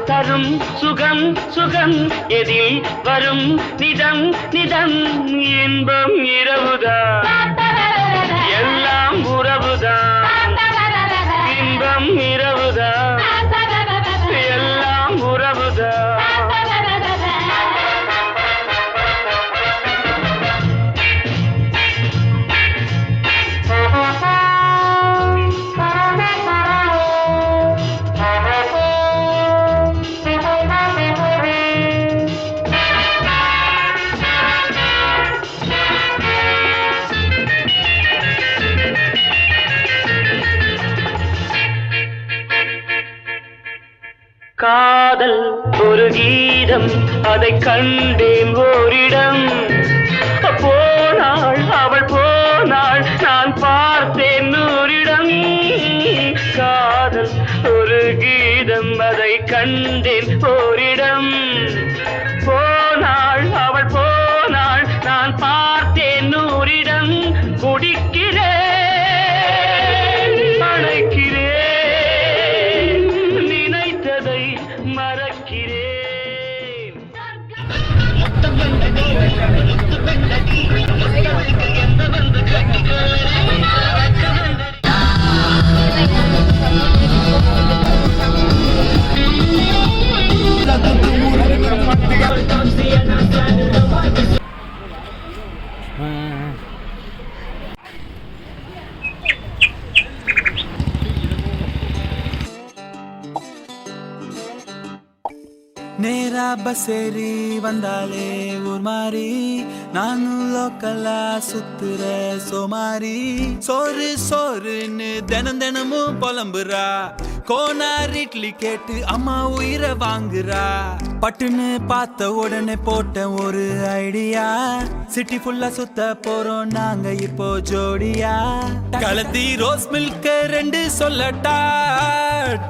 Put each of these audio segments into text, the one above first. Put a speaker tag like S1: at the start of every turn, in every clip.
S1: தரும் சுகம் சுகம் எதில் வரும் நிதம் நிதம் இன்பம் இரவுதான் எல்லாம் உறவுதான் இன்பம் இரவுதான் எல்லாம் உறவுதான் காதல் ஒரு கீதம் அதை கண்டேன் ஓரிடம் போனாள் அவள் போனாள் நான் பார்த்தேன் நூறிடம் காதல் ஒரு கீதம் அதை கண்டேன் ஓரிடம் போனாள் அவள் போனாள் நான் பார்த்தேன் நூறிடம் குடிக்கிறேன் அணைக்கிறேன்
S2: நேரா பஸ்ஸேறி வந்தாலே ஊர் மாறி நானும் லோக்கலா சுத்துற சோமாரி சோறு சோறுன்னு தினம் தினமும் புலம்புறா கோனார் இட்லி கேட்டு அம்மா உயிரை வாங்குறா பட்டுன்னு பார்த்த உடனே போட்ட ஒரு ஐடியா சிட்டி ஃபுல்லா சுத்த போறோம் நாங்க இப்போ ஜோடியா கலத்தி ரோஸ் மில்க் 2 சொல்லட்டா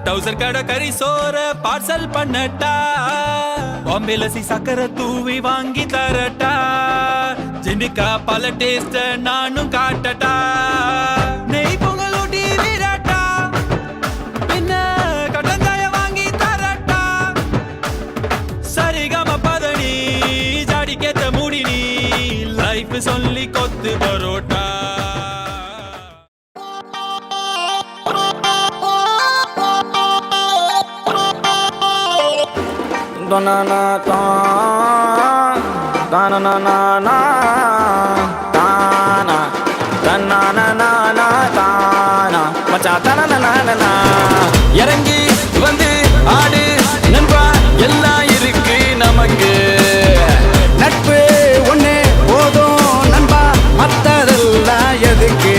S2: டவுசர் கடை கறி சோற பார்சல் பண்ணட்டா பாம்பேல சக்கரை தூவி வாங்கி தரட்டா ஜிண்டிக்கா பல டேஸ்ட் நானும் காட்டட்டா நெய் பொங்கலூட்டி விரட்டா பின்ன கடங்காய வாங்கி தரட்டா சரிகம பதனி ஜாடிக்கேத்த மூடி நீ லைஃப் சொல்லி கொத்து parotta
S3: na ta ta na na na na ta na ta na na na na ta na macha ta na na na na இறங்கி வந்து ஆடு நண்பா எல்லாம் இருக்கு நமக்கு நட்பு ஒண்ணே போதும் நண்பா மத்ததெல்லாம் எதுக்கு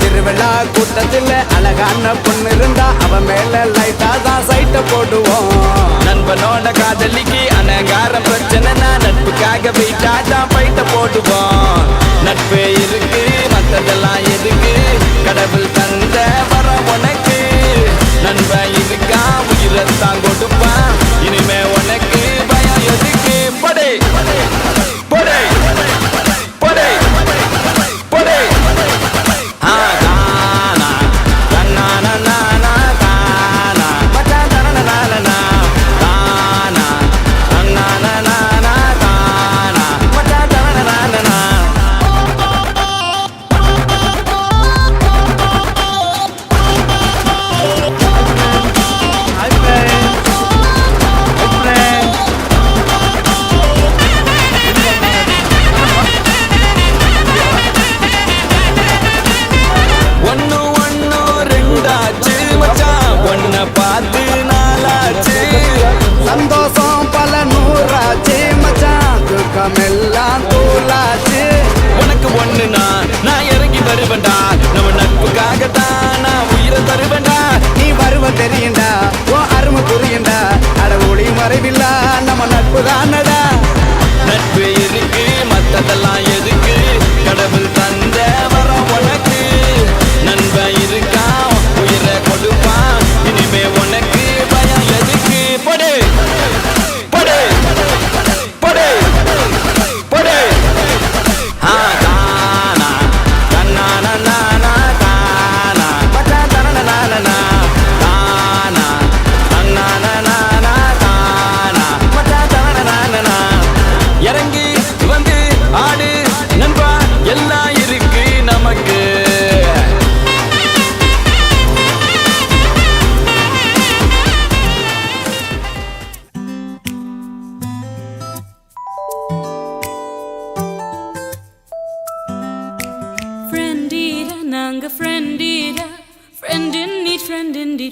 S3: திருவிழா கூட்டத்தில் அழகான பொண்ணு இருந்தா அவன் மேல லைட்டா தான் சைட்ட போடுவோம் நண்பனோட காதலிக்கு அனகார பிரச்சனைனா நட்புக்காக வீட்டா தான் பைட்ட போடுவோம் நட்பு இருக்கு மத்ததெல்லாம் எதுக்கு கடவுள் தந்த வர உனக்கு நண்பன் இருக்கா உயிரத்தான் கொடுப்பான் இனிமே உனக்கு பயம் எதுக்கு படை படை படை படை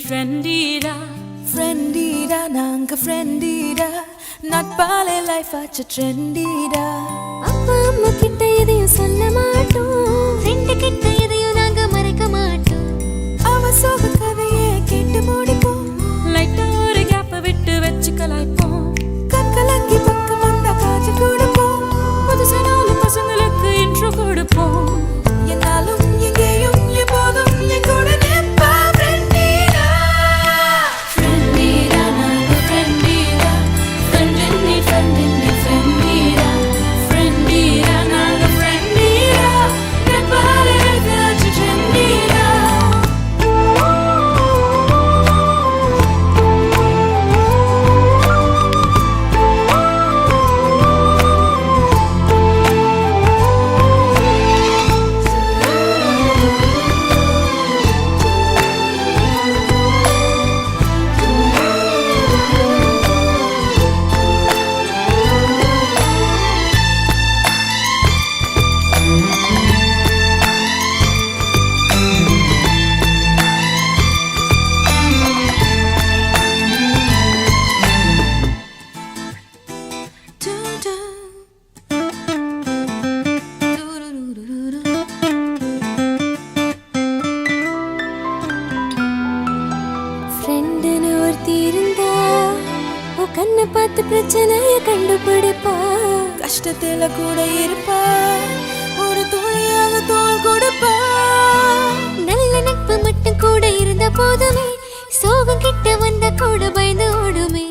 S4: ஃப்ரெண்டீடா
S5: ஃப்ரெண்டீடா நாங்க ஃப்ரெண்டீடா நட்பாலே லைஃப் ஆச்சு ட்ரெண்டீடா
S6: அப்பா அம்மா கிட்ட எதையும் சொல்ல மாட்டோம் ஃப்ரெண்டு கிட்ட எதையும் நாங்க மறைக்க மாட்டோம்
S5: அவ சோக கதையே கேட்டு முடிப்போம்
S4: லைட்டா ஒரு கேப்ப விட்டு வச்சு கலாய்ப்போம்
S5: கண்கலங்கி பக்கம் வந்தா காஜு கொடுப்போம்
S4: புதுசா நாலு பசங்களுக்கு இன்ட்ரோ கொடுப்போம்
S5: என்னாலும் எங்கேயும் எப்போதும் என் கூட நிற்பா ஃப்ரெண்டீடா
S6: ஃப்ரெண்டீடா நாங்க ஃப்ரெண்டீடா ஃப்ரெண்டின்னி ஃப்ரெண்டீடா
S4: ஃப்ரெண்டீடா நாங்க ஃப்ரெண்டீடா
S6: நட்பாலே லைஃப் ஆச்சு ட்ரெண்டீடா ஃப்ரெண்டுன்னு ஒருத்தி இருந்தா ஓ கண்ணை பார்த்து பிரச்சனைய கண்டுபிடிப்பா
S5: கஷ்டத்துல கூட இருப்பா ஒரு துணையாக தோள் கொடுப்பா
S6: நல்ல நட்பு மட்டும் கூட இருந்த போதுமே சோகம் கிட்ட வந்த கூட பயந்து ஓடுமே